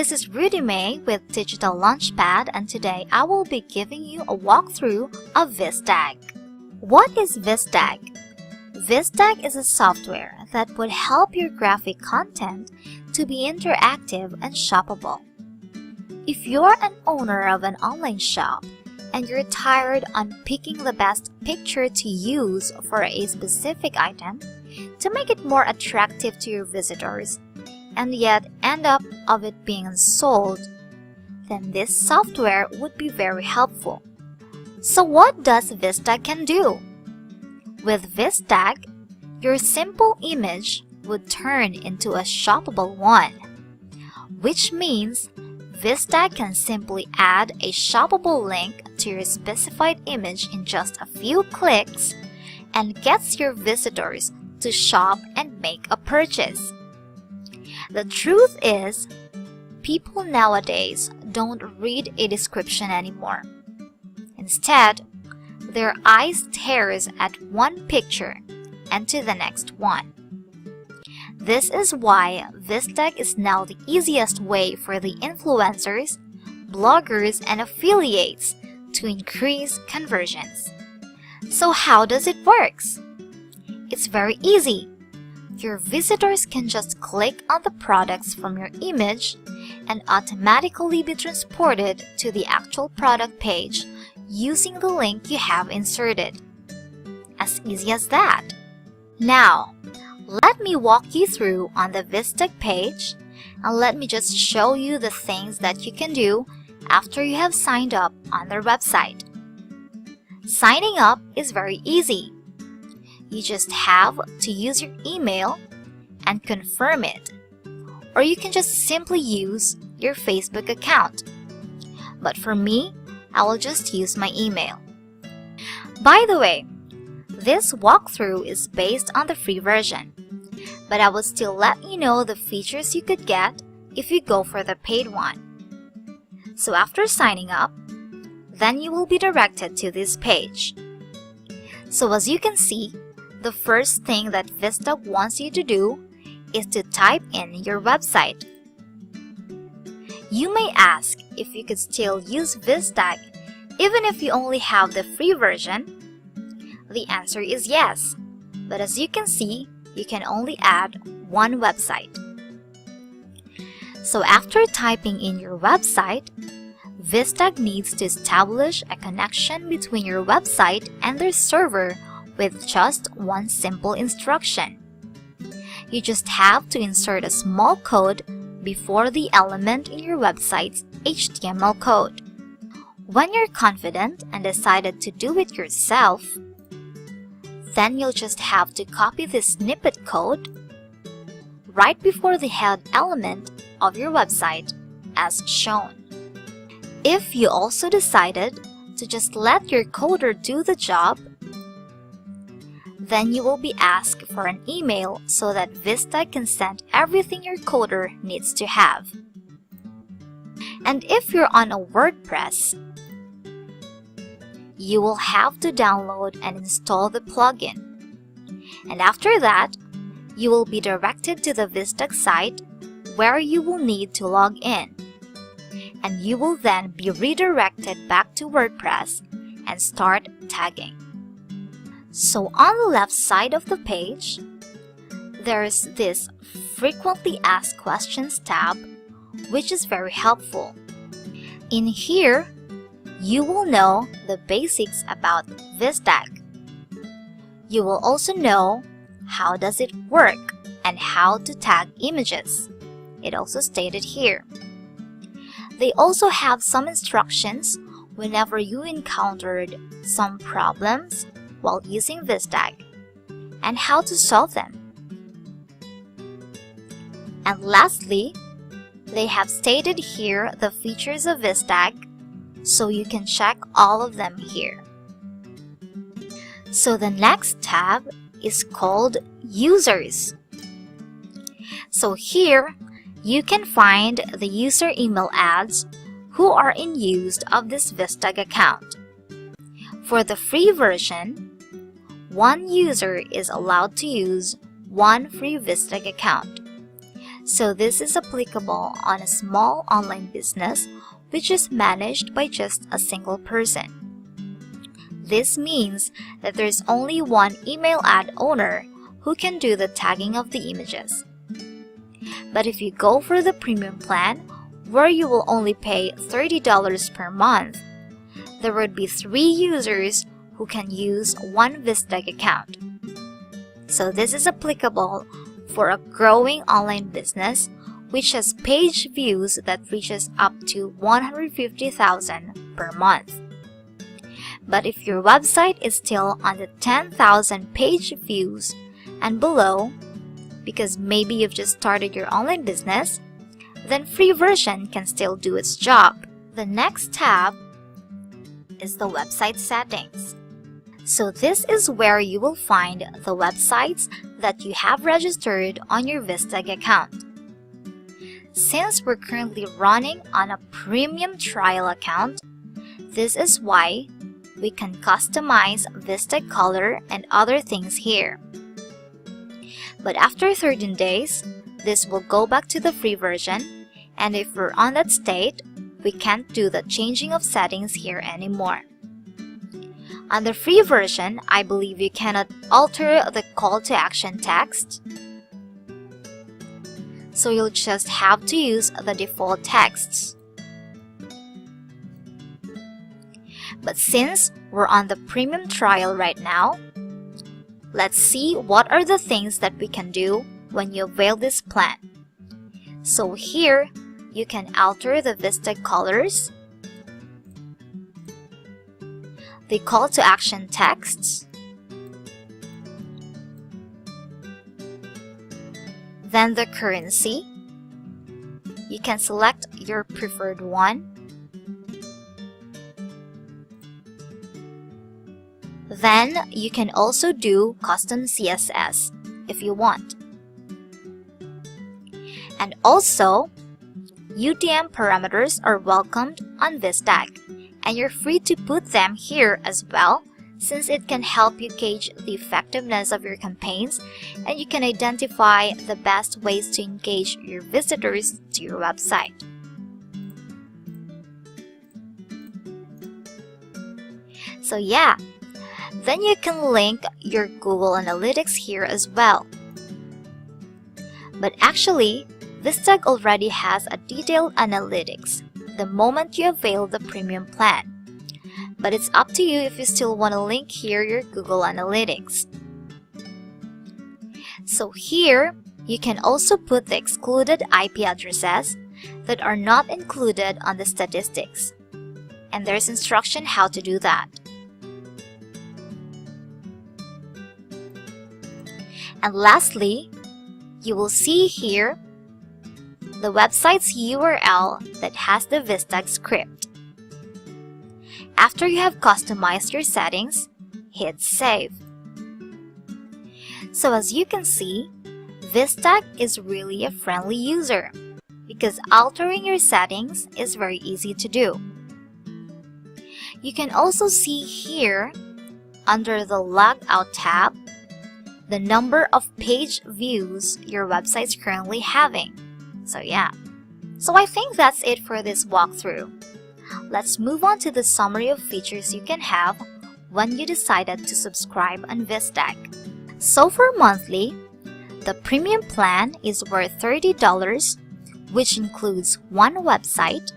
This is Rudy May with Digital Launchpad, and today I will be giving you a walkthrough of VISTAG. What is VISTAG? VISTAG is a software that would help your graphic content to be interactive and shoppable. If you're an owner of an online shop and you're tired on picking the best picture to use for a specific item to make it more attractive to your visitors, and yet end up of it being unsold, then this software would be very helpful. So what does VISTAG can do? With VISTAG, your simple image would turn into a shoppable one, which means VISTAG can simply add a shoppable link to your specified image in just a few clicks and gets your visitors to shop and make a purchase. The truth is, people nowadays don't read a description anymore. Instead, their eyes stares at one picture and to the next one. This is why VISTAG is now the easiest way for the influencers, bloggers, and affiliates to increase conversions. So how does it work? It's very easy. Your visitors can just click on the products from your image and automatically be transported to the actual product page using the link you have inserted. As easy as that. Now, let me walk you through on the VISTAG page, and let me just show you the things that you can do after you have signed up on their website. Signing up is very easy. You just have to use your email and confirm it, or you can just simply use your Facebook account. But for me, I will just use my email. By the way, this walkthrough is based on the free version, but I will still let you know the features you could get if you go for the paid one. So after signing up, then you will be directed to this page. So as you can see, the first thing that VISTAG wants you to do is to type in your website. You may ask if you could still use VISTAG even if you only have the free version. The answer is yes, but as you can see, you can only add one website. So after typing in your website, VISTAG needs to establish a connection between your website and their server with just one simple instruction. You just have to insert a small code before the element in your website's HTML code. When you're confident and decided to do it yourself, then you'll just have to copy this snippet code right before the head element of your website as shown. If you also decided to just let your coder do the job, then you will be asked for an email so that VISTAG can send everything your coder needs to have. And if you're on a WordPress, you will have to download and install the plugin. And after that, you will be directed to the VISTAG site where you will need to log in. And you will then be redirected back to WordPress and start tagging. So on the left side of the page, there is this Frequently Asked Questions tab, which is very helpful. In here, you will know the basics about VISTAG. You will also know how does it work and how to tag images. It also stated here. They also have some instructions whenever you encountered some problems while using VISTAG and how to solve them. And lastly, they have stated here the features of VISTAG, so you can check all of them here. So the next tab is called Users. So here, you can find the user email ads who are in use of this VISTAG account. For the free version, one user is allowed to use one free VISTAG account. So this is applicable on a small online business which is managed by just a single person. This means that there's only one email ad owner who can do the tagging of the images. But if you go for the premium plan, where you will only pay $30 per month, there would be 3 users who can use one VISTAG account. So this is applicable for a growing online business which has page views that reaches up to 150,000 per month. But if your website is still on the 10,000 page views and below, because maybe you've just started your online business, then free version can still do its job. The next tab is the website settings. So this is where you will find the websites that you have registered on your VISTAG account. Since we're currently running on a premium trial account, this is why we can customize VISTAG color and other things here. But after 13 days, this will go back to the free version, and if we're on that state, we can't do the changing of settings here anymore. On the free version, I believe you cannot alter the call to action text, so you'll just have to use the default texts. But since we're on the premium trial right now, let's see what are the things that we can do when you avail this plan. So here, you can alter the VISTAG colors, the call to action texts, then the currency. You can select your preferred one. Then you can also do custom CSS if you want. And also, UTM parameters are welcomed on VISTAG, and you're free to put them here as well, since it can help you gauge the effectiveness of your campaigns and you can identify the best ways to engage your visitors to your website. So yeah, then you can link your Google Analytics here as well. But actually, VISTAG already has a detailed analytics the moment you avail the premium plan. But it's up to you if you still want to link here your Google Analytics. So here, you can also put the excluded IP addresses that are not included on the statistics. And there's instruction how to do that. And lastly, you will see here the website's URL that has the VISTAG script. After you have customized your settings, hit Save. So as you can see, VISTAG is really a friendly user because altering your settings is very easy to do. You can also see here, under the Logout tab, the number of page views your website's currently having. So yeah. So I think that's it for this walkthrough. Let's move on to the summary of features you can have when you decided to subscribe on VISTAG. So for monthly, the premium plan is worth $30, which includes one website,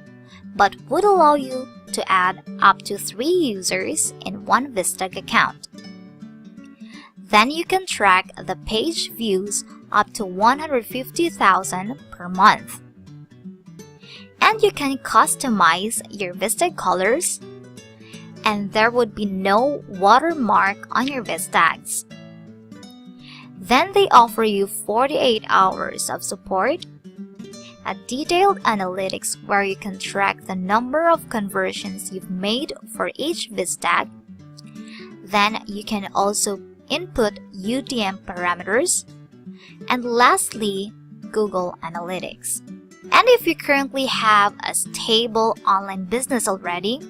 but would allow you to add up to 3 users in one VISTAG account. Then you can track the page views up to 150,000 per month. And you can customize your VISTAG colors, and there would be no watermark on your VISTAGs. Then they offer you 48 hours of support, a detailed analytics where you can track the number of conversions you've made for each VISTAG. Then you can also input UTM parameters, and lastly, Google Analytics. And if you currently have a stable online business already,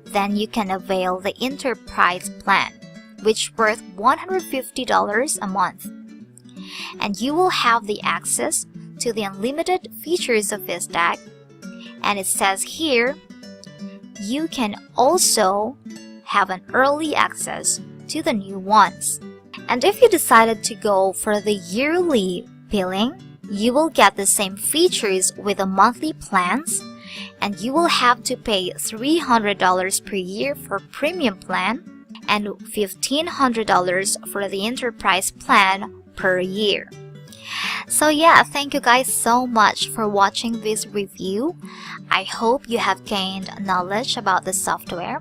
then you can avail the Enterprise plan, which is worth $150 a month. And you will have the access to the unlimited features of VISTAG, and it says here you can also have an early access to the new ones. And if you decided to go for the yearly billing, you will get the same features with the monthly plans, and you will have to pay $300 per year for premium plan and $1,500 for the enterprise plan per year. So yeah, thank you guys so much for watching this review. I hope you have gained knowledge about the software.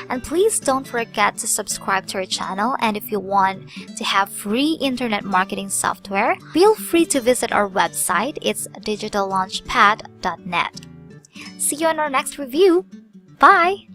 And please don't forget to subscribe to our channel, and if you want to have free internet marketing software, feel free to visit our website. It's digitallaunchpad.net. See you in our next review. Bye!